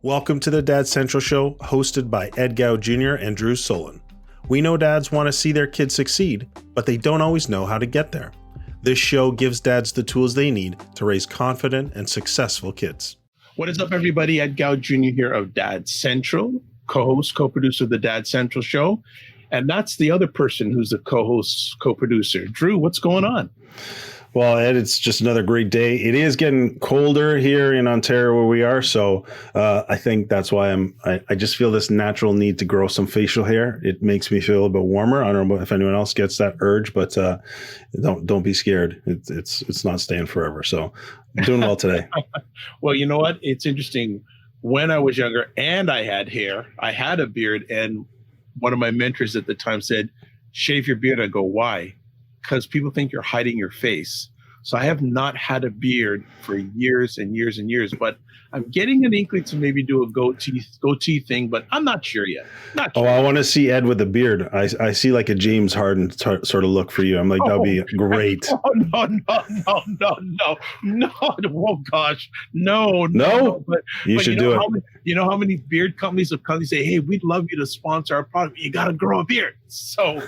Welcome to the Dad Central Show, hosted by Ed Gow Jr. and Drew Solon. We know dads want to see their kids succeed, but they don't always know how to get there. This show gives dads the tools they need to raise confident and successful kids. What is up, everybody? Ed Gow Jr. here of Dad Central, co-host, co-producer of the Dad Central Show. And that's the other person who's the co-host, co-producer. Drew, what's going on? Well, Ed, it's just another great day. It is getting colder here in Ontario where we are, so I think that's why I just feel this natural need to grow some facial hair. It makes me feel a bit warmer. I don't know if anyone else gets that urge, but don't be scared. It's not staying forever. So I'm doing well today. Well, you know what? It's interesting. When I was younger and I had hair, I had a beard, and one of my mentors at the time said, "Shave your beard." I go, "Why?" Because people think you're hiding your face. So I have not had a beard for years and years and years, but I'm getting an inkling to maybe do a goatee thing, but I'm not sure yet. I want to see Ed with a beard. I see like a James Harden sort of look for you. I'm like, that'd be great. Oh, no. Oh gosh, no. But you should do it. You know how many beard companies have come and say, "Hey, we'd love you to sponsor our product. You got to grow a beard." So,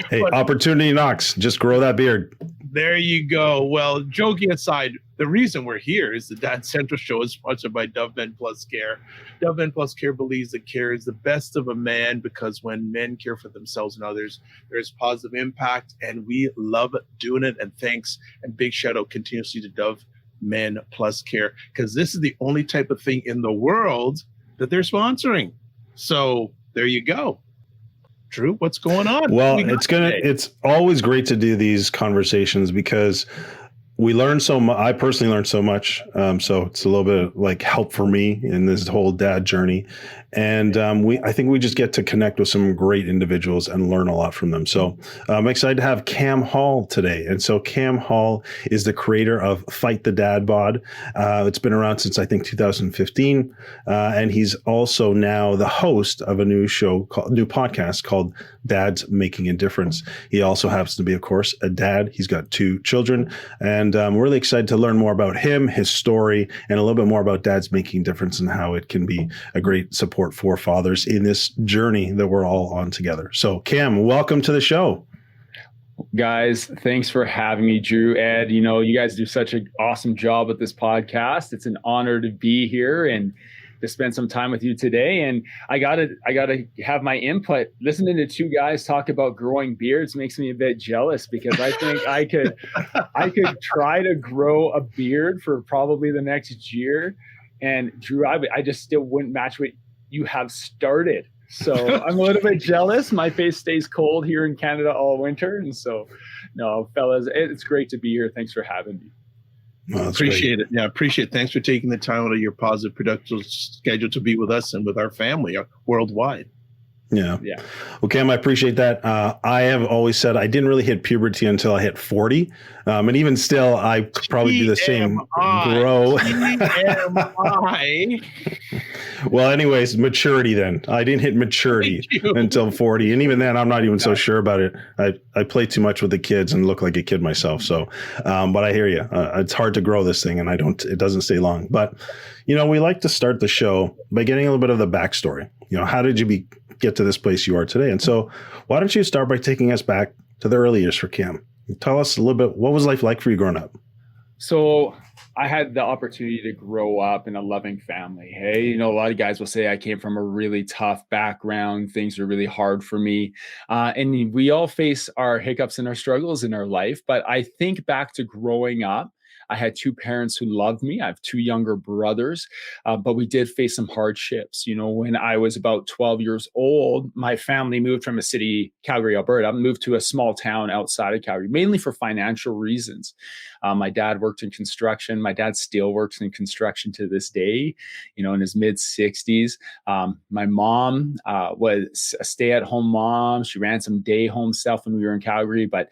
hey, opportunity knocks. Just grow that beard. There you go. Well, joking aside, the reason we're here is the Dad Central Show is sponsored by Dove Men Plus Care. Dove Men Plus Care believes that care is the best of a man, because when men care for themselves and others, there's positive impact, and we love doing it. And thanks and big shout out continuously to Dove Men Plus Care, because this is the only type of thing in the world that they're sponsoring. So there you go. Drew, what's going on? Well, it's always great to do these conversations because we learn so much. I personally learned so much. So it's a little bit of like help for me in this whole dad journey. And I think we just get to connect with some great individuals and learn a lot from them. So I'm excited to have Cam Hall today. And so Cam Hall is the creator of Fight the Dad Bod. It's been around since I think 2015. And he's also now the host of a new podcast called Dads Making a Difference. He also happens to be, of course, a dad. He's got 2 children. And I'm really excited to learn more about him, his story, and a little bit more about dads making a difference and how it can be a great support for fathers in this journey that we're all on together. So Cam, welcome to the show. Guys, thanks for having me, Drew, Ed. You know, you guys do such an awesome job with this podcast. It's an honor to be here and to spend some time with you today. And I gotta have my input. Listening to 2 guys talk about growing beards makes me a bit jealous, because I think I could try to grow a beard for probably the next year. And Drew, I just still wouldn't match what you have started. So I'm a little bit jealous. My face stays cold here in Canada all winter. And so, no, fellas, it's great to be here. Thanks for having me. Well, appreciate it. Yeah, appreciate it. Thanks for taking the time out of your positive, productive schedule to be with us and with our family worldwide. Yeah. Well, Cam, I appreciate that. I have always said I didn't really hit puberty until I hit 40. And even still, I probably do the same grow. Well, anyways, maturity then. I didn't hit maturity until 40. And even then, I'm not even so sure about it. I play too much with the kids and look like a kid myself. So, but I hear you. It's hard to grow this thing, and it doesn't stay long. But, you know, we like to start the show by getting a little bit of the backstory. You know, how did you get to this place you are today? And so why don't you start by taking us back to the early years for Cam? Tell us a little bit, what was life like for you growing up? So I had the opportunity to grow up in a loving family. Hey, you know, a lot of guys will say I came from a really tough background. Things are really hard for me. And we all face our hiccups and our struggles in our life. But I think back to growing up, I had 2 parents who loved me. I have 2 younger brothers, but we did face some hardships. You know, when I was about 12 years old, my family moved from a city, Calgary, Alberta, moved to a small town outside of Calgary, mainly for financial reasons. My dad worked in construction. My dad still works in construction to this day, you know, in his mid-60s. My mom was a stay-at-home mom. She ran some day home stuff when we were in Calgary, but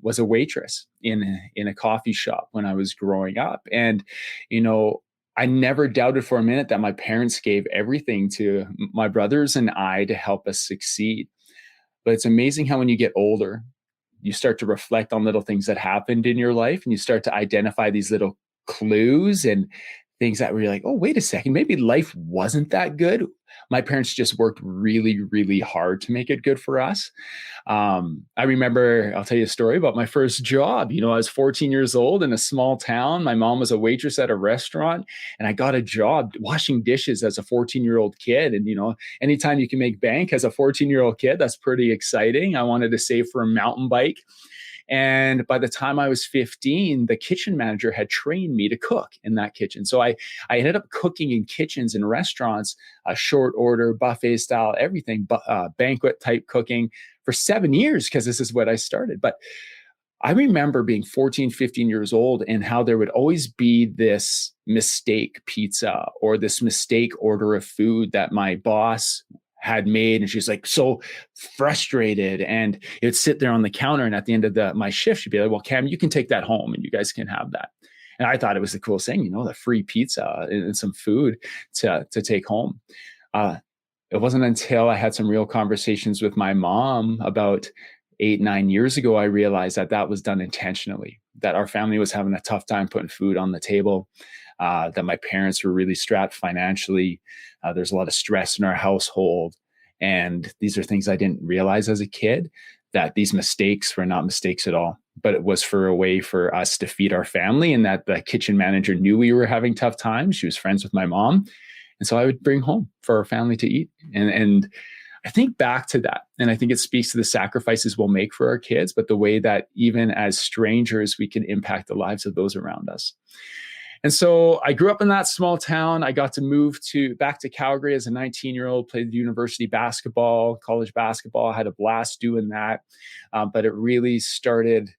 was a waitress in a coffee shop when I was growing up. And, you know, I never doubted for a minute that my parents gave everything to my brothers and I to help us succeed. But it's amazing how when you get older, you start to reflect on little things that happened in your life, and you start to identify these little clues and things that were like, oh, wait a second, maybe life wasn't that good. My parents just worked really, really hard to make it good for us. I remember, I'll tell you a story about my first job. I was 14 years old in a small town. My mom was a waitress at a restaurant, and I got a job washing dishes as a 14-year-old kid. And, anytime you can make bank as a 14-year-old kid, that's pretty exciting. I wanted to save for a mountain bike. And by the time I was 15, the kitchen manager had trained me to cook in that kitchen. So I ended up cooking in kitchens and restaurants, short order, buffet style, everything, banquet type cooking for 7 years, because this is what I started. But I remember being 14, 15 years old and how there would always be this mistake pizza or this mistake order of food that my boss had made, and she's like so frustrated, and it would sit there on the counter, and at the end of my shift she'd be like, well, Cam, you can take that home and you guys can have that. And I thought it was the coolest thing, the free pizza and some food to take home. It wasn't until I had some real conversations with my mom about 8-9 years ago I realized that was done intentionally, that our family was having a tough time putting food on the table, that my parents were really strapped financially. There's a lot of stress in our household. And these are things I didn't realize as a kid, that these mistakes were not mistakes at all, but it was for a way for us to feed our family, and that the kitchen manager knew we were having tough times. She was friends with my mom. And so I would bring home for our family to eat. And I think back to that. And I think it speaks to the sacrifices we'll make for our kids, but the way that even as strangers, we can impact the lives of those around us. And so I grew up in that small town. I got to move back to Calgary as a 19-year-old, played university basketball, college basketball. I had a blast doing that. But it really started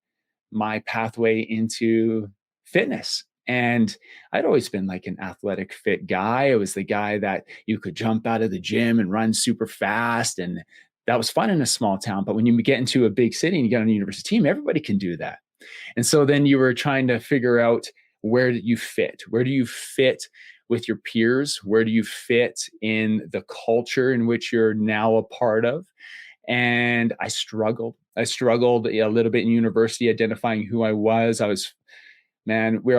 my pathway into fitness. And I'd always been like an athletic fit guy. I was the guy that you could jump out of the gym and run super fast. And that was fun in a small town. But when you get into a big city and you get on a university team, everybody can do that. And so then you were trying to figure out, where do you fit? Where do you fit with your peers? Where do you fit in the culture in which you're now a part of? And I struggled. I struggled a little bit in university, identifying who I was. Man, we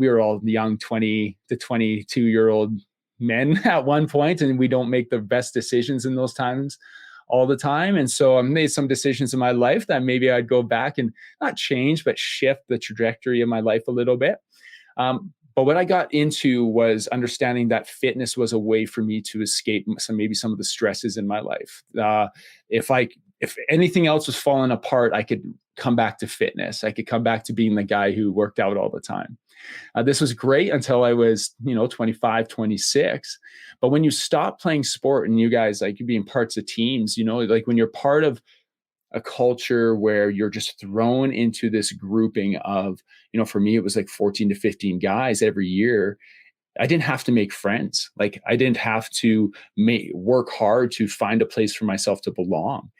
were all young 20 to 22-year-old men at one point, and we don't make the best decisions in those times all the time. And so I made some decisions in my life that maybe I'd go back and not change, but shift the trajectory of my life a little bit. But what I got into was understanding that fitness was a way for me to escape some of the stresses in my life. If anything else was falling apart, I could come back to fitness. I could come back to being the guy who worked out all the time. This was great until I was, 25, 26. But when you stop playing sport and you guys, like, you being parts of teams, like when you're part of a culture where you're just thrown into this grouping of, for me, it was like 14 to 15 guys every year. I didn't have to make friends. Like, I didn't have to work hard to find a place for myself to belong.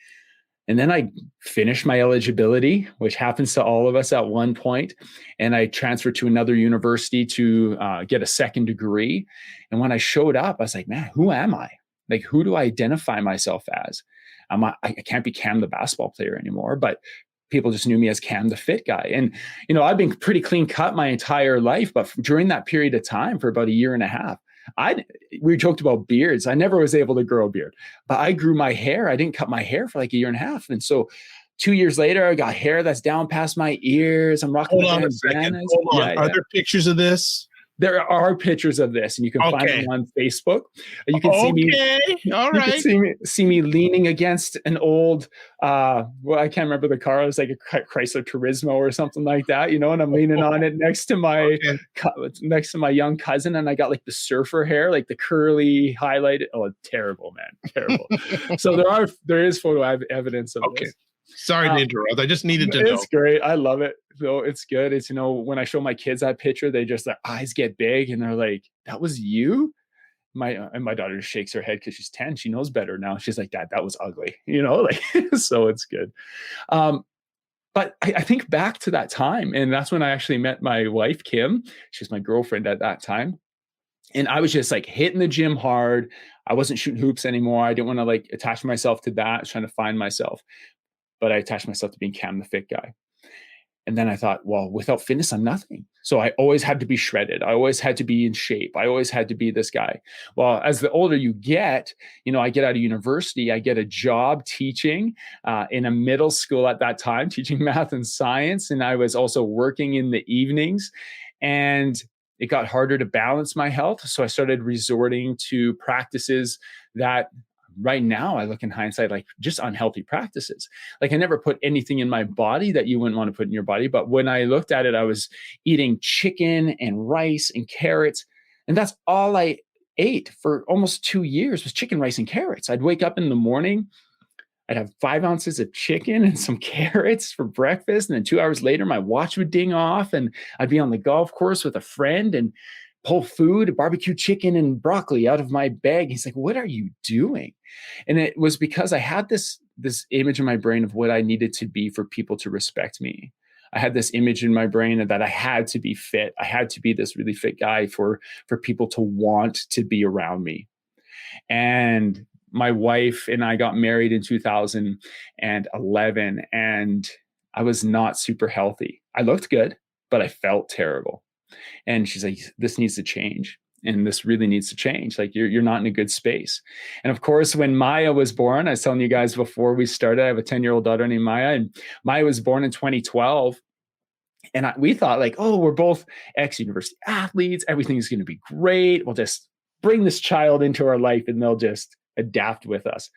And then I finished my eligibility, which happens to all of us at one point. And I transferred to another university to get a second degree. And when I showed up, I was like, man, who am I? Like, who do I identify myself as? I can't be Cam the basketball player anymore, but people just knew me as Cam the fit guy. And, I've been pretty clean cut my entire life, but during that period of time, for about a year and a half, we joked about beards. I never was able to grow a beard, but I grew my hair. I didn't cut my hair for like a year and a half. And so 2 years later, I got hair that's down past my ears. I'm rocking Hold on a second. Hold on. Are there pictures of this? There are pictures of this, and you can find them on Facebook. You can see me. All right. You can see me leaning against an old, I can't remember the car. It was like a Chrysler Turismo or something like that, and I'm leaning on it next to my young cousin, and I got like the surfer hair, like the curly highlighted. Oh, terrible, man, terrible. So there is photo evidence of this. Sorry to interrupt. I just needed to know. It's great. I love it. So it's good. It's, when I show my kids that picture, their eyes get big and they're like, that was you? My daughter just shakes her head because she's 10. She knows better now. She's like, Dad, that was ugly. So it's good. But I think back to that time, and that's when I actually met my wife, Kim. She's my girlfriend at that time. And I was just like hitting the gym hard. I wasn't shooting hoops anymore. I didn't want to like attach myself to that. I was trying to find myself. But I attached myself to being Cam the fit guy. And then I thought, well, without fitness, I'm nothing. So I always had to be shredded. I always had to be in shape. I always had to be this guy. Well, as the older you get, I get out of university, I get a job teaching in a middle school at that time, teaching math and science. And I was also working in the evenings. And it got harder to balance my health. So I started resorting to practices that right now I look in hindsight like just unhealthy practices. Like I never put anything in my body that you wouldn't want to put in your body. But when I looked at it, I was eating chicken and rice and carrots. And that's all I ate for almost 2 years was chicken, rice, and carrots. I'd wake up in the morning, I'd have 5 ounces of chicken and some carrots for breakfast. And then 2 hours later, my watch would ding off and I'd be on the golf course with a friend and pull food, barbecue chicken and broccoli out of my bag. He's like, what are you doing? And it was because I had this image in my brain of what I needed to be for people to respect me. I had this image in my brain that I had to be fit. I had to be this really fit guy for people to want to be around me. And my wife and I got married in 2011, and I was not super healthy. I looked good, but I felt terrible. And she's like, this needs to change. And this really needs to change. Like you're not in a good space. And of course, when Maya was born, I was telling you guys before we started, I have a 10-year-old daughter named Maya, and Maya was born in 2012. And we thought like, oh, we're both ex-university athletes. Everything's going to be great. We'll just bring this child into our life and they'll just adapt with us.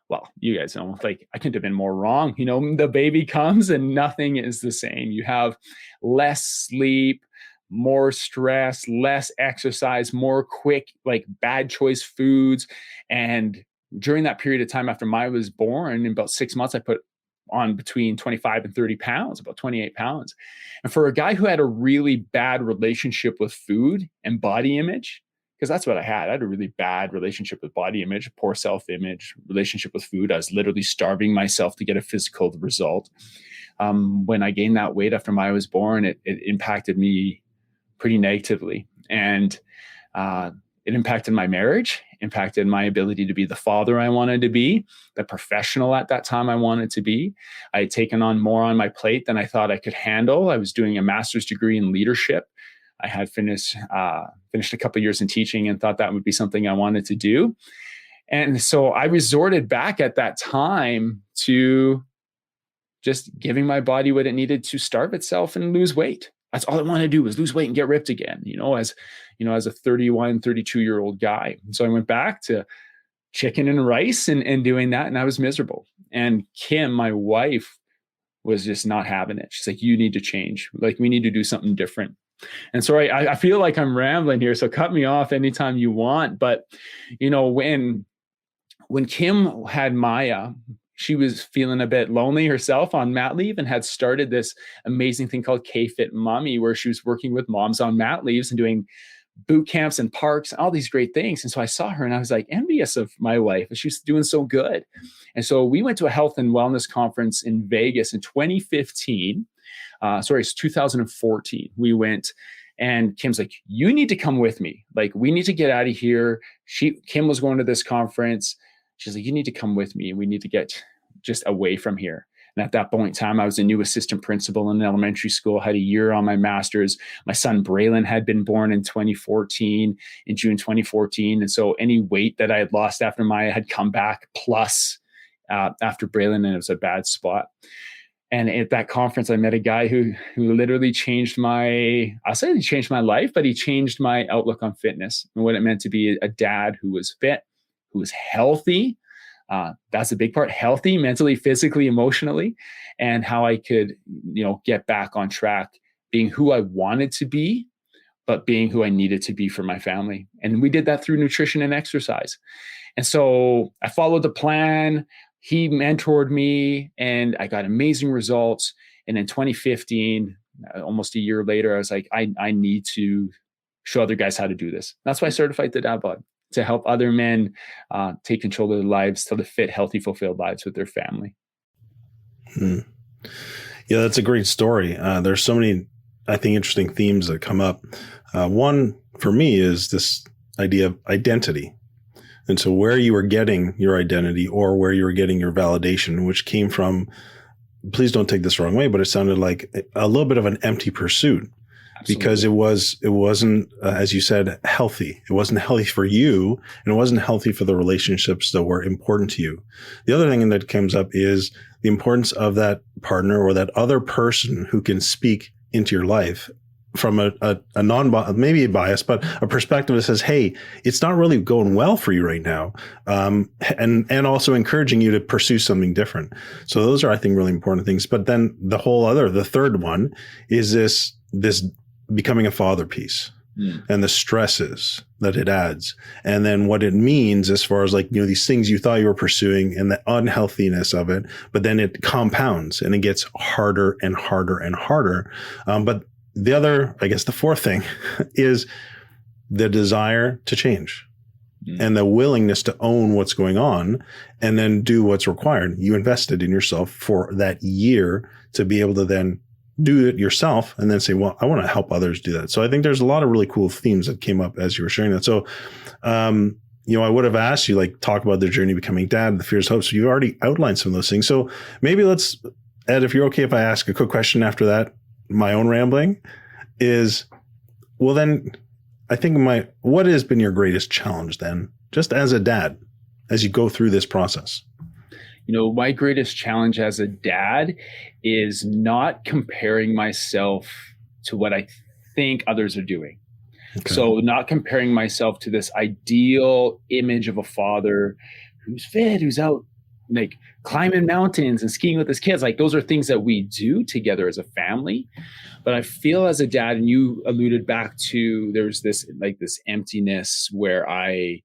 Well, you guys know, like I couldn't have been more wrong. The baby comes and nothing is the same. You have less sleep, more stress, less exercise, more quick, like bad choice foods. And during that period of time after Maya was born, in about 6 months, I put on between 25 and 30 pounds, about 28 pounds. And for a guy who had a really bad relationship with food and body image, because that's what I had. I had a really bad relationship with body image, poor self-image, relationship with food. I was literally starving myself to get a physical result. When I gained that weight after Maya was born, it impacted me pretty negatively. And it impacted my marriage, impacted my ability to be the father I wanted to be, the professional at that time I wanted to be. I had taken on more on my plate than I thought I could handle. I was doing a master's degree in leadership. I had finished a couple of years in teaching and thought that would be something I wanted to do. And so I resorted back at that time to just giving my body what it needed to starve itself and lose weight. That's all I wanted to do was lose weight and get ripped again, as a 31, 32-year-old guy. So I went back to chicken and rice and doing that. And I was miserable. And Kim, my wife, was just not having it. She's like, you need to change. Like, we need to do something different. And so I feel like I'm rambling here. So cut me off anytime you want. But, when Kim had Maya, she was feeling a bit lonely herself on mat leave and had started this amazing thing called K-Fit Mommy, where she was working with moms on mat leaves and doing boot camps and parks and all these great things. And so I saw her and I was like envious of my wife. She was doing so good. And so we went to a health and wellness conference in Vegas in 2015. It's 2014. We went and Kim's like, you need to come with me. Like, we need to get out of here. Kim was going to this conference. She's like, you need to come with me. We need to get just away from here. And at that point in time, I was a new assistant principal in an elementary school, had a year on my master's. My son, Braylon, had been born in June 2014. And so any weight that I had lost after Maya had come back plus after Braylon, and it was a bad spot. And at that conference, I met a guy who literally changed I'll say he changed my life, but he changed my outlook on fitness and what it meant to be a dad who was fit, who was healthy. That's a big part, healthy, mentally, physically, emotionally, and how I could, get back on track, being who I wanted to be, but being who I needed to be for my family. And we did that through nutrition and exercise. And so I followed the plan. He mentored me and I got amazing results. And in 2015, almost a year later, I was like, I need to show other guys how to do this. That's why I started Fight the Dad Bod, to help other men take control of their lives, to live fit, healthy, fulfilled lives with their family. Yeah, that's a great story. There's so many, I think, interesting themes that come up. One for me is this idea of identity. And so where you were getting your identity or where you were getting your validation, which came from please don't take this the wrong way, but it sounded like a little bit of an empty pursuit. Absolutely. Because it wasn't, as you said, healthy. It wasn't healthy for you, and it wasn't healthy for the relationships that were important to you. The other thing that comes up is the importance of that partner or that other person who can speak into your life from a maybe a bias, but a perspective that says, hey, it's not really going well for you right now. And also encouraging you to pursue something different. So those are, I think, really important things. But then the third one is this becoming a father piece. And the stresses that it adds, and then what it means as far as like, these things you thought you were pursuing and the unhealthiness of it, but then it compounds and it gets harder and harder and harder. But the fourth thing is the desire to change and the willingness to own what's going on and then do what's required. You invested in yourself for that year to be able to then do it yourself and then say, well, I want to help others do that. So I think there's a lot of really cool themes that came up as you were sharing that. So, I would have asked you, like, talk about the journey becoming dad, the fears, hopes. So you've already outlined some of those things. So maybe Ed, if you're okay, if I ask a quick question after that, my own rambling is, well, then I think what has been your greatest challenge then, just as a dad, as you go through this process? My greatest challenge as a dad is not comparing myself to what I think others are doing. Okay. So not comparing myself to this ideal image of a father who's fit, who's out like climbing mountains and skiing with his kids. Like, those are things that we do together as a family. But I feel as a dad, and you alluded back to, there's this emptiness where I,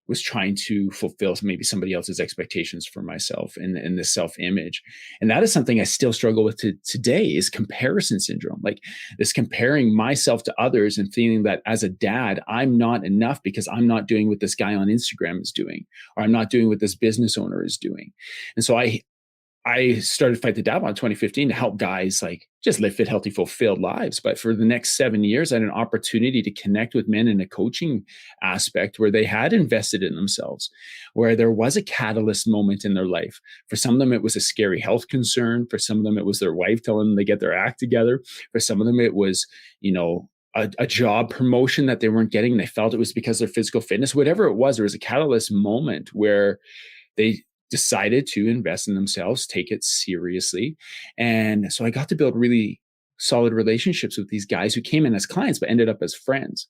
was trying to fulfill maybe somebody else's expectations for myself and this self-image. And that is something I still struggle with today, is comparison syndrome. Like, this comparing myself to others and feeling that as a dad, I'm not enough because I'm not doing what this guy on Instagram is doing, or I'm not doing what this business owner is doing. And so I started Fight the Dad Bod in 2015 to help guys like just live fit, healthy, fulfilled lives. But for the next 7 years, I had an opportunity to connect with men in a coaching aspect where they had invested in themselves, where there was a catalyst moment in their life. For some of them, it was a scary health concern. For some of them, it was their wife telling them to get their act together. For some of them, it was, a job promotion that they weren't getting, and they felt it was because of their physical fitness. Whatever it was, there was a catalyst moment where they decided to invest in themselves, take it seriously. And so I got to build really solid relationships with these guys who came in as clients, but ended up as friends.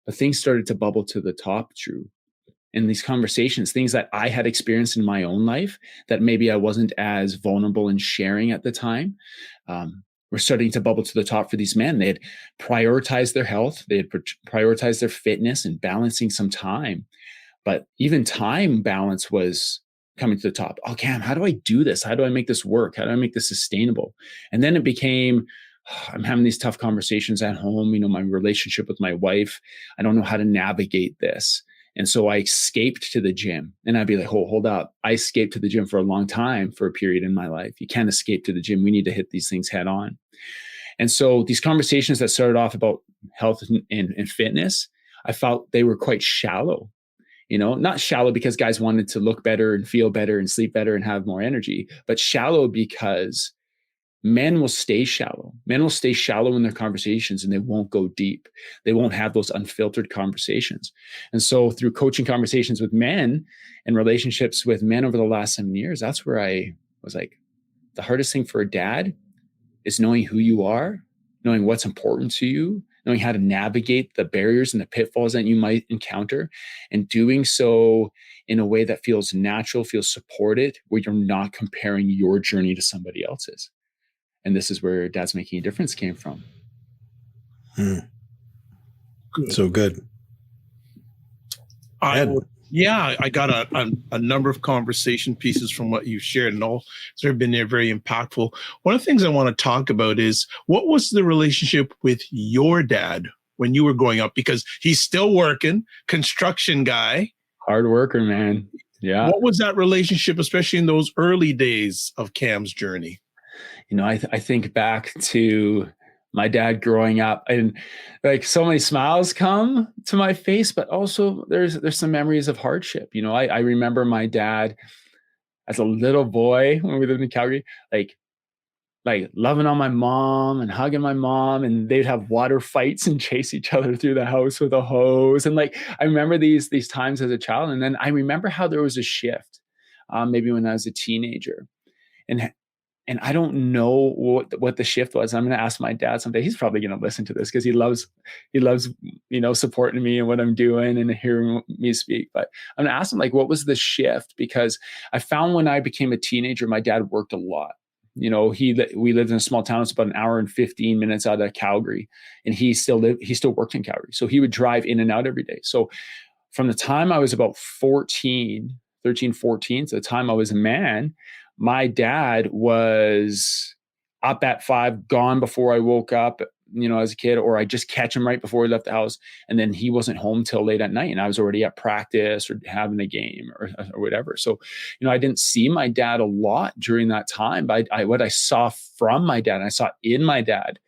But things started to bubble to the top, Drew. In these conversations, things that I had experienced in my own life that maybe I wasn't as vulnerable in sharing at the time, were starting to bubble to the top for these men. They had prioritized their health. They had prioritized their fitness and balancing some time. But even time balance was coming to the top. Oh, Cam, how do I do this? How do I make this work? How do I make this sustainable? And then it became, I'm having these tough conversations at home, my relationship with my wife. I don't know how to navigate this. And so I escaped to the gym, and I'd be like, hold up. I escaped to the gym for a long time, for a period in my life. You can't escape to the gym. We need to hit these things head on. And so these conversations that started off about health and fitness, I felt they were quite shallow. Not shallow because guys wanted to look better and feel better and sleep better and have more energy, but shallow because men will stay shallow. Men will stay shallow in their conversations, and they won't go deep. They won't have those unfiltered conversations. And so through coaching conversations with men and relationships with men over the last 7 years, that's where I was like, the hardest thing for a dad is knowing who you are, knowing what's important to you, knowing how to navigate the barriers and the pitfalls that you might encounter, and doing so in a way that feels natural, feels supported, where you're not comparing your journey to somebody else's. And this is where Dad's Making a Difference came from. Good. So good. I got a number of conversation pieces from what you shared, and all have been very impactful. One of the things I want to talk about is, what was the relationship with your dad when you were growing up? Because he's still working, construction guy. Hard worker, man. Yeah. What was that relationship, especially in those early days of Cam's journey? I think back to my dad growing up, and like so many smiles come to my face, but also there's some memories of hardship. I remember my dad as a little boy when we lived in Calgary, like loving on my mom and hugging my mom, and they'd have water fights and chase each other through the house with a hose. And like, I remember these times as a child. And then I remember how there was a shift, maybe when I was a teenager, and I don't know what the shift was. I'm going to ask my dad someday. He's probably going to listen to this because he loves, supporting me and what I'm doing and hearing me speak. But I'm going to ask him, like, what was the shift? Because I found when I became a teenager, my dad worked a lot. We lived in a small town. It's about an hour and 15 minutes out of Calgary, and he still worked in Calgary. So he would drive in and out every day. So from the time I was about 13, 14, to the time I was a man, my dad was up at 5, gone before I woke up, as a kid, or I just catch him right before he left the house. And then he wasn't home till late at night, and I was already at practice or having a game or whatever. So, I didn't see my dad a lot during that time, but what I saw from my dad, and I saw in my dad,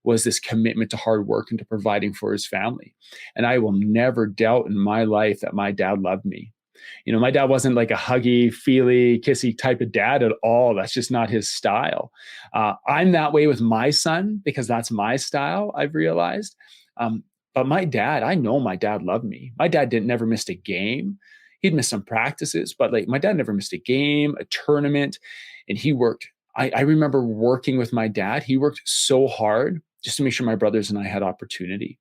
was this commitment to hard work and to providing for his family. And I will never doubt in my life that my dad loved me. My dad wasn't like a huggy, feely, kissy type of dad at all. That's just not his style. I'm that way with my son because that's my style, I've realized. But my dad, I know my dad loved me. My dad never missed a game. He'd miss some practices, but like my dad never missed a game, a tournament, and he worked. I remember working with my dad. He worked so hard just to make sure my brothers and I had opportunity.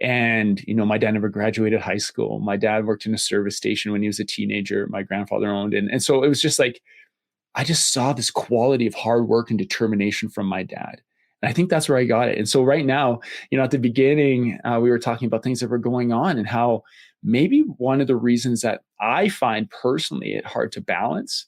And, my dad never graduated high school. My dad worked in a service station when he was a teenager. My grandfather owned. And so it was just like, I just saw this quality of hard work and determination from my dad. And I think that's where I got it. And so right now, at the beginning, we were talking about things that were going on and how maybe one of the reasons that I find personally it hard to balance.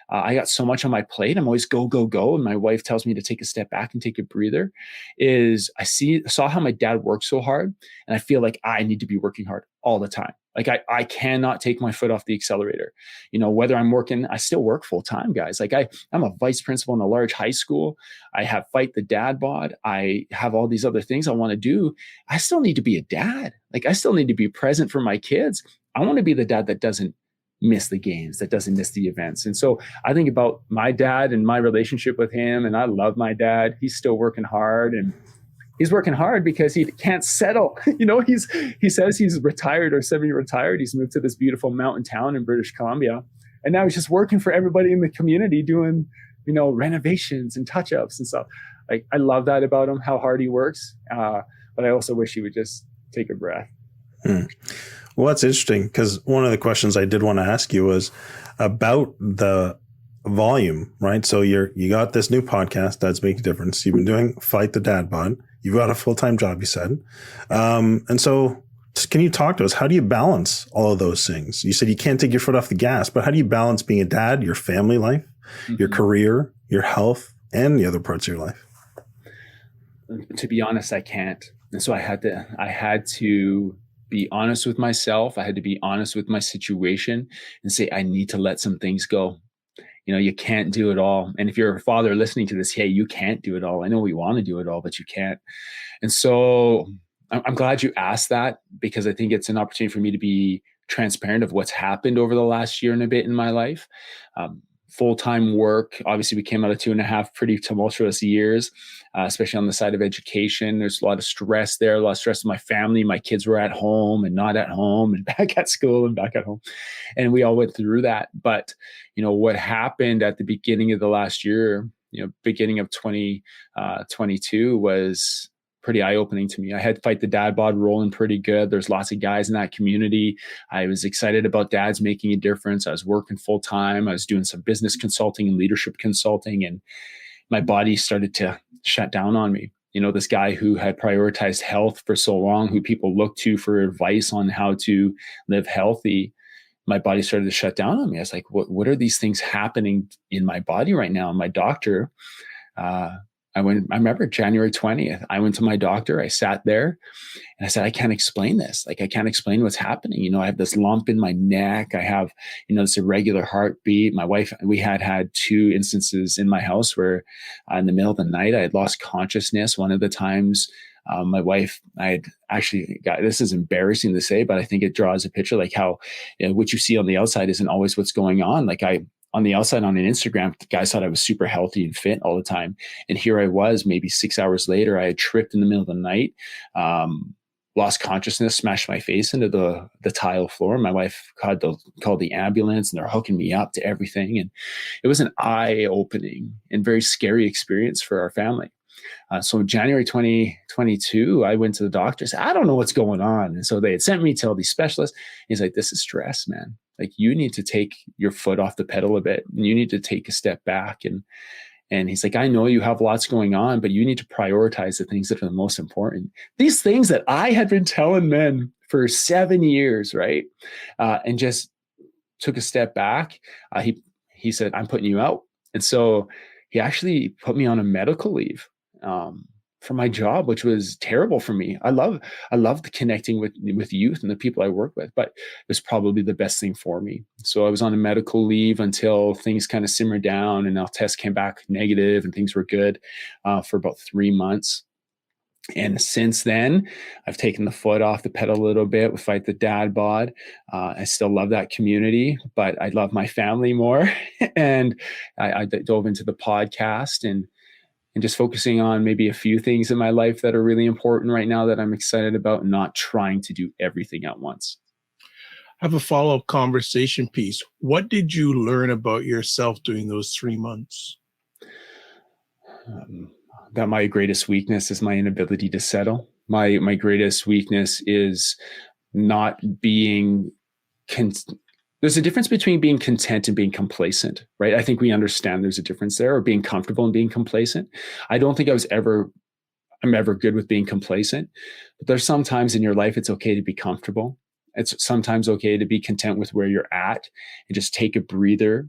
I got so much on my plate. I'm always go, go, go. And my wife tells me to take a step back and take a breather. Is I saw how my dad worked so hard. And I feel like I need to be working hard all the time. Like I cannot take my foot off the accelerator. Whether I'm working, I still work full time, guys. Like I'm a vice principal in a large high school. I have Fight the Dad Bod. I have all these other things I want to do. I still need to be a dad. Like I still need to be present for my kids. I want to be the dad that doesn't miss the games, that doesn't miss the events. And so I think about my dad and my relationship with him, and I love my dad. He's still working hard, and he's working hard because he can't settle. He says he's retired or semi-retired. He's moved to this beautiful mountain town in British Columbia, and now he's just working for everybody in the community doing, renovations and touch-ups and stuff. Like I love that about him, how hard he works. But I also wish he would just take a breath. Well, that's interesting because one of the questions I did want to ask you was about the volume, right? So you got this new podcast, Dads Make a Difference. You've been doing Fight the Dad Bod. You've got a full-time job, you said. And so can you talk to us? How do you balance all of those things? You said you can't take your foot off the gas, but how do you balance being a dad, your family life, your career, your health, and the other parts of your life? To be honest, I can't. And so I had to be honest with myself. I had to be honest with my situation and say, I need to let some things go. You can't do it all. And if you're a father listening to this, hey, you can't do it all. I know we want to do it all, but you can't. And so I'm glad you asked that because I think it's an opportunity for me to be transparent of what's happened over the last year and a bit in my life. Full-time work. Obviously, we came out of 2.5 pretty tumultuous years, especially on the side of education. There's a lot of stress there, a lot of stress in my family. My kids were at home and not at home and back at school and back at home. And we all went through that. But, what happened at the beginning of the last year, beginning of 2022 was pretty eye-opening to me. I had Fight the Dad Bod rolling pretty good. There's lots of guys in that community. I was excited about dads making a difference. I was working full time. I was doing some business consulting and leadership consulting, and my body started to shut down on me. This guy who had prioritized health for so long, who people look to for advice on how to live healthy, my body started to shut down on me. I was like, what are these things happening in my body right now? And my doctor, I remember January 20th, I went to my doctor, I sat there and I said, I can't explain this. Like, I can't explain what's happening. I have this lump in my neck. I have, this irregular heartbeat. My wife, we had 2 instances in my house where in the middle of the night, I had lost consciousness. One of the times, my wife, I had actually got, this is embarrassing to say, but I think it draws a picture like how, what you see on the outside isn't always what's going on. Like on the outside on an Instagram, the guys thought I was super healthy and fit all the time. And here I was, maybe 6 hours later, I had tripped in the middle of the night, lost consciousness, smashed my face into the tile floor. My wife called the ambulance, and they're hooking me up to everything. And it was an eye-opening and very scary experience for our family. So in January 2022, I went to the doctor, said, I don't know what's going on. And so they had sent me to all these specialists. He's like, this is stress, man. Like, you need to take your foot off the pedal a bit, and you need to take a step back. And he's like, I know you have lots going on, but you need to prioritize the things that are the most important. These things that I had been telling men for 7 years, right? And just took a step back. He said, I'm putting you out. And so he actually put me on a medical leave for my job, which was terrible for me. I loved connecting with youth and the people I work with, but it was probably the best thing for me. So I was on a medical leave until things kind of simmered down, and our test came back negative and things were good for about 3 months. And since then, I've taken the foot off the pedal a little bit with Fight the Dad Bod. I still love that community, but I love my family more. And I dove into the podcast and just focusing on maybe a few things in my life that are really important right now that I'm excited about, and not trying to do everything at once. I have a follow-up conversation piece. What did you learn about yourself during those 3 months? That my greatest weakness is my inability to settle. My greatest weakness is not being there's a difference between being content and being complacent, right? I think we understand there's a difference there, or being comfortable and being complacent. I don't think I'm ever good with being complacent, but there's some times in your life it's okay to be comfortable. It's sometimes okay to be content with where you're at and just take a breather.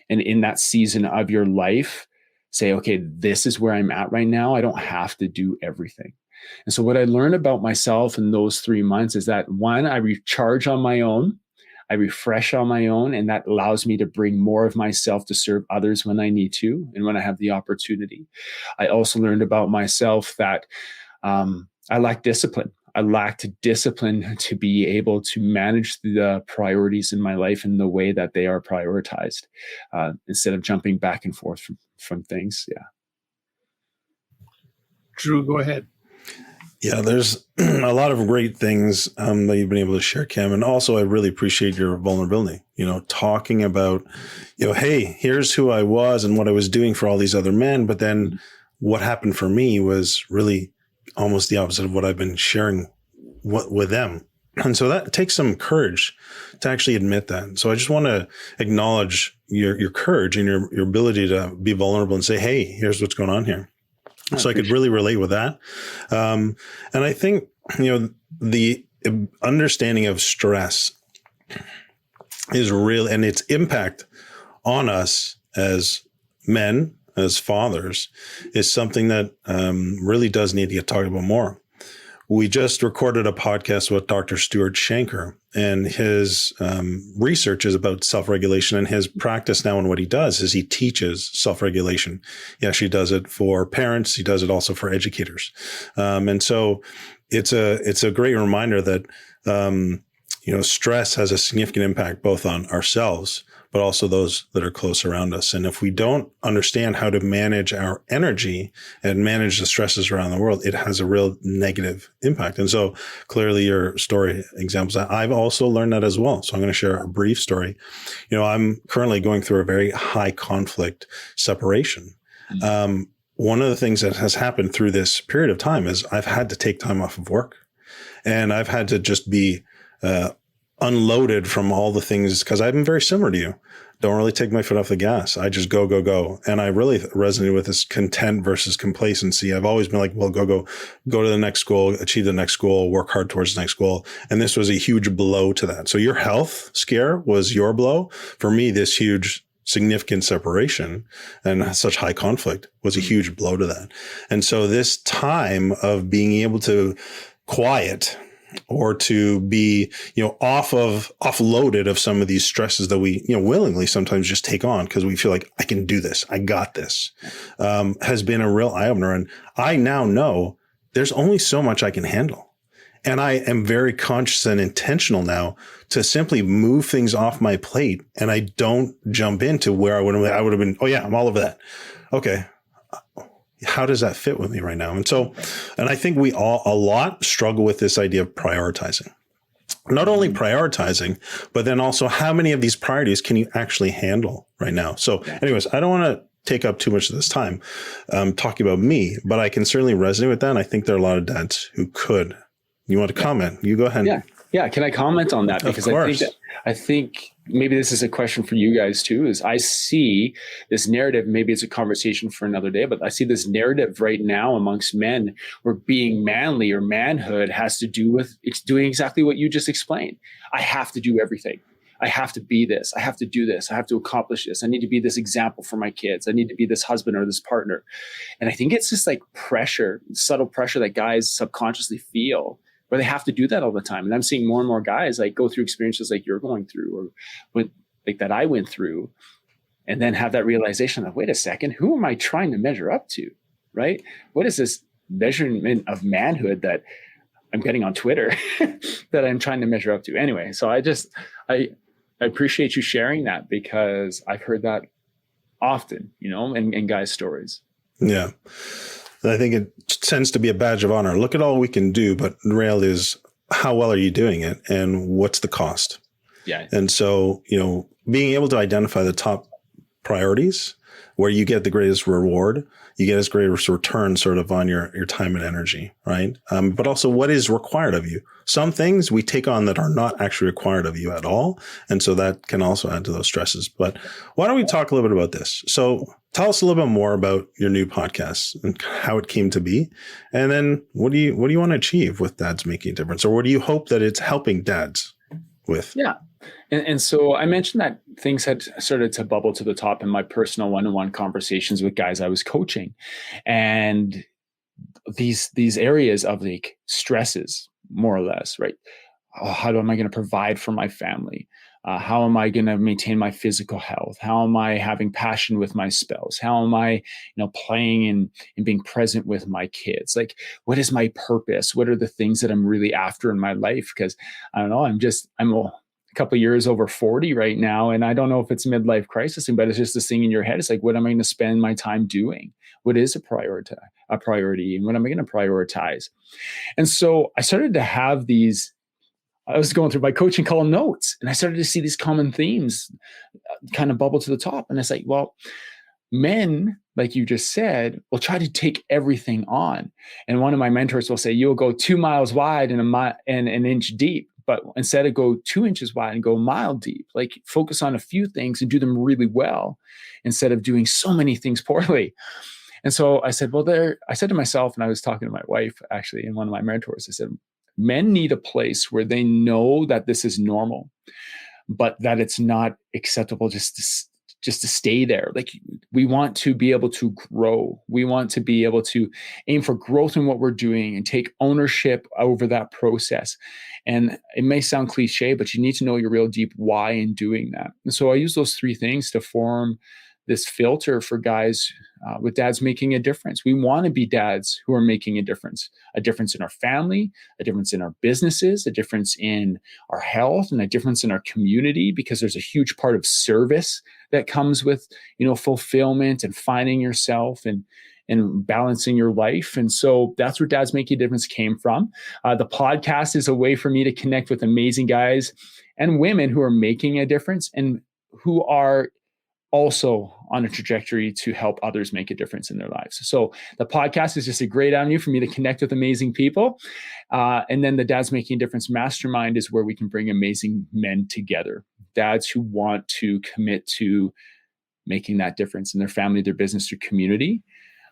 And in that season of your life, say, okay, this is where I'm at right now. I don't have to do everything. And so what I learned about myself in those 3 months is that, one, I recharge on my own. I refresh on my own, and that allows me to bring more of myself to serve others when I need to and when I have the opportunity. I also learned about myself that I lack discipline. I lacked discipline to be able to manage the priorities in my life in the way that they are prioritized, instead of jumping back and forth from things. Yeah. Drew, go ahead. Yeah, there's a lot of great things that you've been able to share, Kim. And also, I really appreciate your vulnerability, talking about, hey, here's who I was and what I was doing for all these other men. But then what happened for me was really almost the opposite of what I've been sharing with them. And so that takes some courage to actually admit that. So I just want to acknowledge your courage and your ability to be vulnerable and say, hey, here's what's going on here. So I could really relate with that. And I think, the understanding of stress is real, and its impact on us as men, as fathers, is something that really does need to get talked about more. We just recorded a podcast with Dr. Stuart Shanker, and his research is about self-regulation, and his practice now and what he does is he teaches self-regulation. He actually does it for parents. He does it also for educators. And so it's a great reminder that, stress has a significant impact both on ourselves, but also those that are close around us. And if we don't understand how to manage our energy and manage the stresses around the world, it has a real negative impact. And so clearly your story examples, I've also learned that as well. So I'm going to share a brief story. I'm currently going through a very high conflict separation. One of the things that has happened through this period of time is I've had to take time off of work, and I've had to just be unloaded from all the things, because I've been very similar to you. Don't really take my foot off the gas. I just go, go, go. And I really resonated with this content versus complacency. I've always been like, well, go to the next goal, achieve the next goal, work hard towards the next goal. And this was a huge blow to that. So your health scare was your blow. For me, this huge significant separation and such high conflict was a huge blow to that. And so this time of being able to quiet or to be, offloaded of some of these stresses that we, willingly sometimes just take on because we feel like I can do this, I got this, has been a real eye opener. And I now know there's only so much I can handle. And I am very conscious and intentional now to simply move things off my plate. And I don't jump into where I would have been, oh yeah, I'm all over that. Okay. How does that fit with me right now? And I think we all a lot struggle with this idea of prioritizing. Not only prioritizing, but then also how many of these priorities can you actually handle right now? So anyways, I don't want to take up too much of this time talking about me, but I can certainly resonate with that. And I think there are a lot of dads who could. You want to comment? You go ahead. Yeah. Can I comment on that? Because I think maybe this is a question for you guys too, is I see this narrative, maybe it's a conversation for another day, but I see this narrative right now amongst men where being manly or manhood has to do with doing exactly what you just explained. I have to do everything. I have to be this. I have to do this. I have to accomplish this. I need to be this example for my kids. I need to be this husband or this partner. And I think it's just like pressure, subtle pressure that guys subconsciously feel, where they have to do that all the time. And I'm seeing more and more guys like go through experiences like you're going through or like that I went through, and then have that realization of, wait a second, who am I trying to measure up to, right? What is this measurement of manhood that I'm getting on Twitter that I'm trying to measure up to? Anyway, so I appreciate you sharing that, because I've heard that often, in guys' stories. Yeah. I think it tends to be a badge of honor. Look at all we can do, but the reality is, how well are you doing it, and what's the cost? Yeah. And so, being able to identify the top priorities where you get the greatest reward, you get as greatest return sort of on your time and energy, right? But also what is required of you. Some things we take on that are not actually required of you at all. And so that can also add to those stresses. But why don't we talk a little bit about this? So tell us a little bit more about your new podcast and how it came to be. And then what do you want to achieve with Dads Making a Difference? Or what do you hope that it's helping dads with? Yeah. And so I mentioned that things had started to bubble to the top in my personal one-on-one conversations with guys I was coaching. And these areas of like stresses, more or less, right? How am I going to provide for my family? How am I going to maintain my physical health? How am I having passion with my spouse? How am I, playing and being present with my kids? Like, what is my purpose? What are the things that I'm really after in my life? Because I don't know, I'm a couple of years over 40 right now. And I don't know if it's midlife crisis, but it's just this thing in your head. It's like, what am I going to spend my time doing? What is a priority? And what am I going to prioritize? And so I started to have I was going through my coaching column notes, and I started to see these common themes kind of bubble to the top. And it's like, well, men, like you just said, will try to take everything on. And one of my mentors will say, you'll go 2 miles wide and an inch deep. But instead of go 2 inches wide and go a mile deep, like focus on a few things and do them really well instead of doing so many things poorly. And so I said, I said to myself, and I was talking to my wife actually, and one of my mentors, I said, men need a place where they know that this is normal, but that it's not acceptable just to stay there. Like, we want to be able to grow. We want to be able to aim for growth in what we're doing and take ownership over that process. And it may sound cliche, but you need to know your real deep why in doing that. And so I use those 3 things to form this filter for guys with dads making a difference. We want to be dads who are making a difference in our family, a difference in our businesses, a difference in our health, and a difference in our community, because there's a huge part of service that comes with, fulfillment and finding yourself and balancing your life. And so that's where Dads Making a Difference came from. The podcast is a way for me to connect with amazing guys and women who are making a difference and who are also on a trajectory to help others make a difference in their lives. So the podcast is just a great avenue for me to connect with amazing people. And then the Dads Making a Difference Mastermind is where we can bring amazing men together, dads who want to commit to making that difference in their family, their business, their community.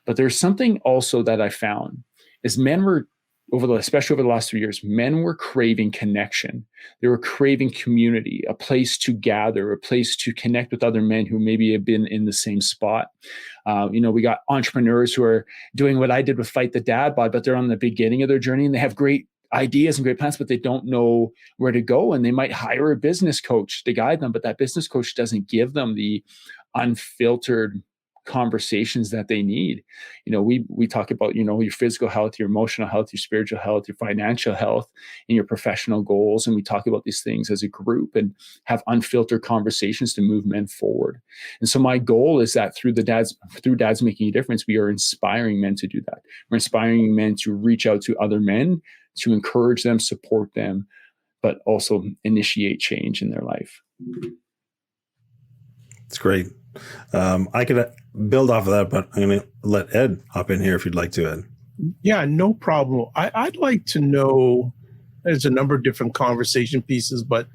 But there's something also that I found is men were, especially over the last 3 years, men were craving connection. They were craving community, a place to gather, a place to connect with other men who maybe have been in the same spot. We got entrepreneurs who are doing what I did with Fight the Dad Bod, but they're on the beginning of their journey and they have great ideas and great plans, but they don't know where to go. And they might hire a business coach to guide them, but that business coach doesn't give them the unfiltered conversations that they need. We talk about, your physical health, your emotional health, your spiritual health, your financial health, and your professional goals. And we talk about these things as a group and have unfiltered conversations to move men forward. And so my goal is that through Dads Making a Difference, we are inspiring men to do that. We're inspiring men to reach out to other men, to encourage them, support them, but also initiate change in their life. It's great. I could build off of that, but I'm going to let Ed hop in here if you'd like to, Ed. Yeah, no problem. I'd like to know, there's a number of different conversation pieces, but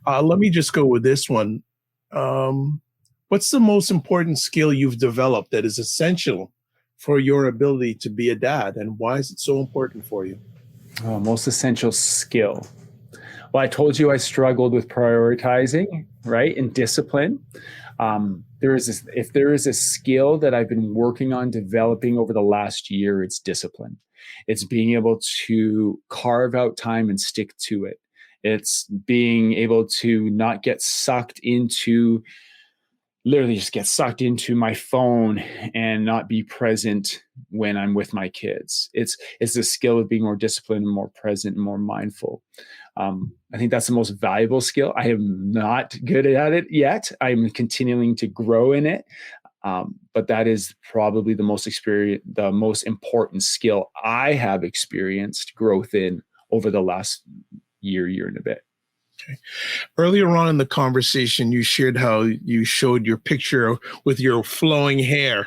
let me just go with this one. What's the most important skill you've developed that is essential for your ability to be a dad, and why is it so important for you? Oh, most essential skill. Well, I told you I struggled with prioritizing, right? And discipline. If there is a skill that I've been working on developing over the last year, it's discipline. It's being able to carve out time and stick to it. It's being able to not get sucked into, literally just get sucked into my phone and not be present when I'm with my kids. It's the skill of being more disciplined and more present and more mindful. I think that's the most valuable skill. I am not good at it yet. I'm continuing to grow in it. But that is probably the most important skill I have experienced growth in over the last year and a bit. Okay. Earlier on in the conversation, you shared how you showed your picture with your flowing hair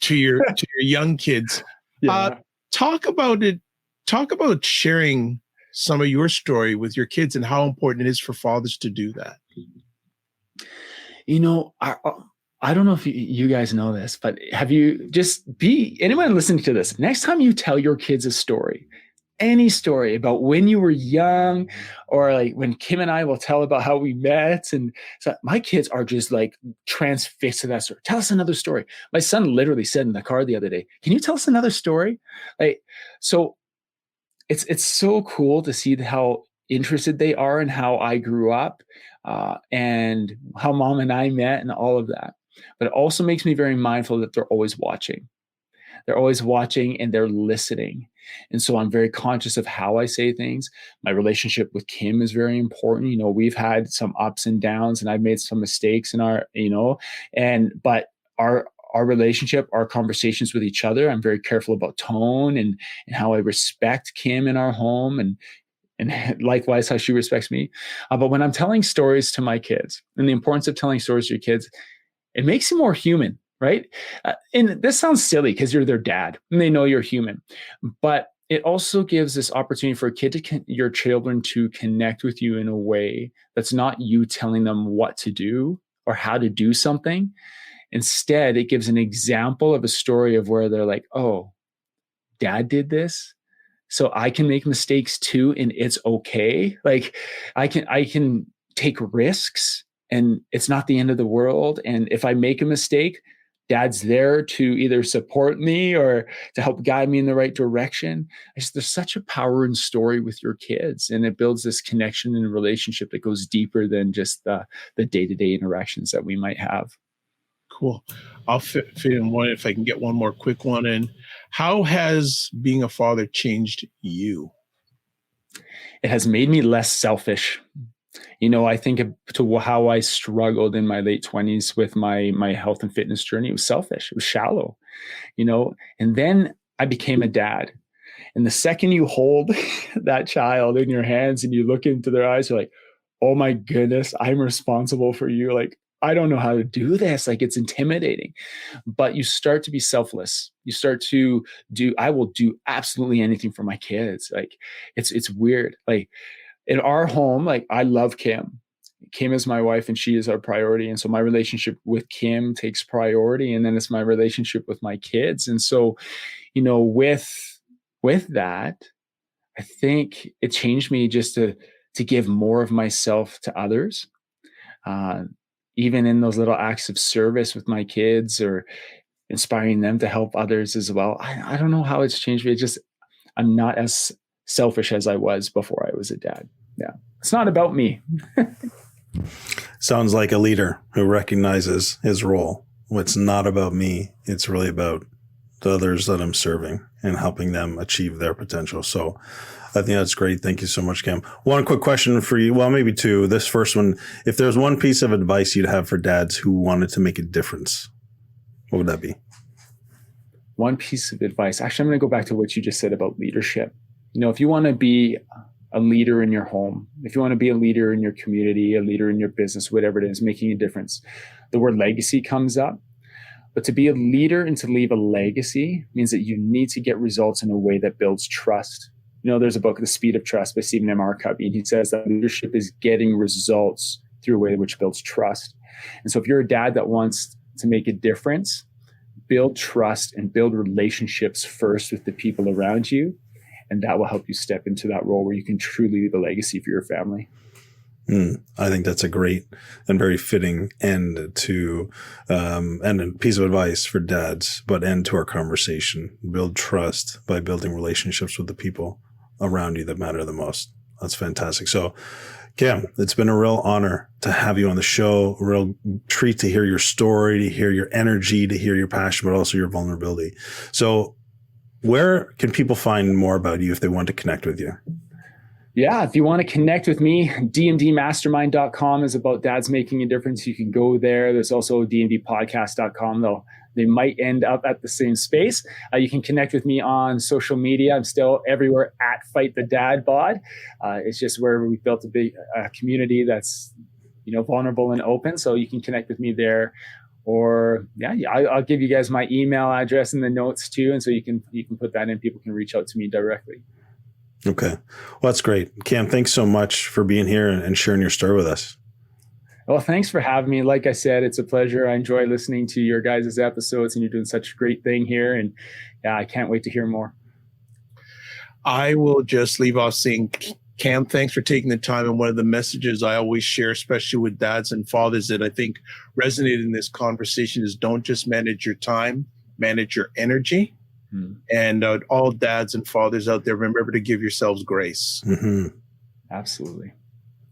to your young kids. Yeah. Talk about it. Talk about sharing some of your story with your kids and how important it is for fathers to do that. I don't know if you guys know this, but anyone listening to this, next time you tell your kids a story, any story about when you were young, or like when Kim and I will tell about how we met. And so my kids are just like transfixed to that story. Tell us another story. My son literally said in the car the other day, can you tell us another story? So it's so cool to see how interested they are in how I grew up, and how mom and I met and all of that. But it also makes me very mindful that they're always watching. They're always watching and they're listening. And so I'm very conscious of how I say things. My relationship with Kim is very important. We've had some ups and downs, and I've made some mistakes in but our relationship, our conversations with each other, I'm very careful about tone and how I respect Kim in our home, and likewise how she respects me. But when I'm telling stories to my kids, and the importance of telling stories to your kids, it makes you more human. Right? And this sounds silly because you're their dad and they know you're human, but it also gives this opportunity for your children to connect with you in a way that's not you telling them what to do or how to do something. Instead, it gives an example of a story of where they're like, oh, dad did this, so I can make mistakes too, and it's okay. Like I can take risks, and it's not the end of the world. And if I make a mistake, dad's there to either support me or to help guide me in the right direction. There's such a power in story with your kids, and it builds this connection and relationship that goes deeper than just the day-to-day interactions that we might have. Cool. I'll fit in one if I can get one more quick one in. How has being a father changed you? It has made me less selfish. I think to how I struggled in my late 20s with my health and fitness journey. It was selfish. It was shallow, and then I became a dad. And the second you hold that child in your hands and you look into their eyes, you're like, oh my goodness, I'm responsible for you. Like, I don't know how to do this. Like, it's intimidating, but you start to be selfless. You start to I will do absolutely anything for my kids. Like, it's weird. Like, in our home, like, I love Kim. Kim is my wife and she is our priority. And so my relationship with Kim takes priority. And then it's my relationship with my kids. And so, with that, I think it changed me just to give more of myself to others. Even in those little acts of service with my kids or inspiring them to help others as well. I don't know how it's changed me. I'm not as selfish as I was before I was a dad. Yeah. It's not about me. Sounds like a leader who recognizes his role it's not about me. It's really about the others that I'm serving and helping them achieve their potential. So I think that's great. Thank you so much, Cam. One quick question for you. Well, maybe two. This first one, if there's one piece of advice you'd have for dads who wanted to make a difference, what would that be? One piece of advice. Actually, I'm going to go back to what you just said about leadership. If you want to be a leader in your home, if you want to be a leader in your community, a leader in your business, whatever it is, making a difference, the word legacy comes up. But to be a leader and to leave a legacy means that you need to get results in a way that builds trust. There's a book, The Speed of Trust by Stephen M. R. Covey, and he says that leadership is getting results through a way which builds trust. And so if you're a dad that wants to make a difference, build trust and build relationships first with the people around you. And that will help you step into that role where you can truly leave a legacy for your family. I think that's a great and very fitting end to, and a piece of advice for dads, but end to our conversation. Build trust by building relationships with the people around you that matter the most. That's fantastic. So, Cam, it's been a real honor to have you on the show. A real treat to hear your story, to hear your energy, to hear your passion, but also your vulnerability. So where can people find more about you if they want to connect with you? Yeah, if you want to connect with me, dmdmastermind.com is about dads making a difference. You can go there. There's also dmdpodcast.com, though they might end up at the same space. You can connect with me on social media. I'm still everywhere at Fight the Dad Bod. It's just where we built a big community that's vulnerable and open. So you can connect with me there. Or I'll give you guys my email address in the notes too, and so you can put that in. People can reach out to me directly. Okay, well, that's great, Cam. Thanks so much for being here and sharing your story with us. Well, thanks for having me. Like I said, it's a pleasure. I enjoy listening to your guys' episodes, and you're doing such a great thing here. And I can't wait to hear more. I will just leave off saying, Cam, thanks for taking the time. And one of the messages I always share, especially with dads and fathers, that I think resonated in this conversation is don't just manage your time, manage your energy. And all dads and fathers out there, remember to give yourselves grace. Mm-hmm. Absolutely.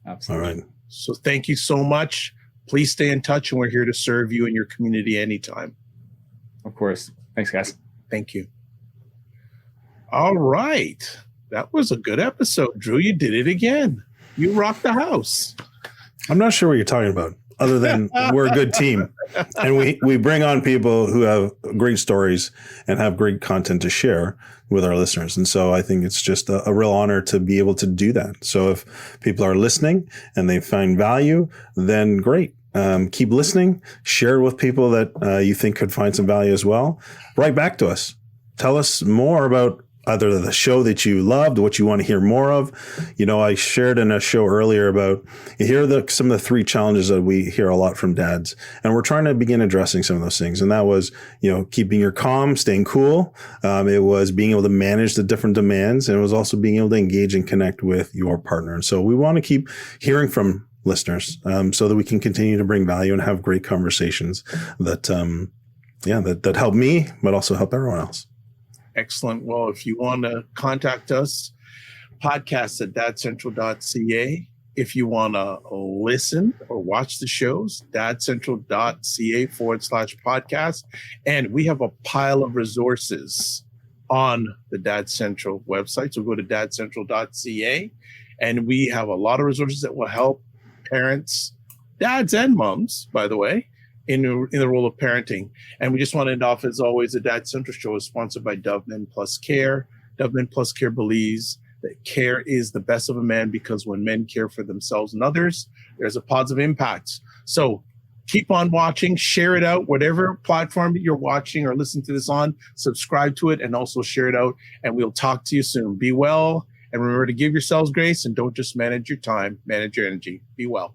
All right. So thank you so much. Please stay in touch, and we're here to serve you and your community anytime. Of course. Thanks, guys. Thank you. All right. That was a good episode, Drew. You did it again. You rocked the house. I'm not sure what you're talking about, other than we're a good team. And we bring on people who have great stories and have great content to share with our listeners. And so I think it's just a real honor to be able to do that. So if people are listening and they find value, then great. Keep listening. Share with people that you think could find some value as well. Write back to us. Tell us more about either the show that you loved, what you want to hear more of. I shared in a show earlier about here are some of the 3 challenges that we hear a lot from dads. And we're trying to begin addressing some of those things. And that was, keeping your calm, staying cool. It was being able to manage the different demands. And it was also being able to engage and connect with your partner. And so we want to keep hearing from listeners so that we can continue to bring value and have great conversations that help me, but also help everyone else. Excellent. Well, if you want to contact us, podcast at dadcentral.ca. If you want to listen or watch the shows, dadcentral.ca/podcast. And we have a pile of resources on the Dad Central website. So go to dadcentral.ca, and we have a lot of resources that will help parents, dads and moms, by the way, in the role of parenting. And we just want to end off, as always, the Dad Central Show is sponsored by Dove Men Plus Care. Dove Men Plus Care believes that care is the best of a man, because when men care for themselves and others, there's a positive impact. So keep on watching, share it out, whatever platform that you're watching or listening to this on, subscribe to it and also share it out. And we'll talk to you soon. Be well. And remember to give yourselves grace, and don't just manage your time, manage your energy. Be well.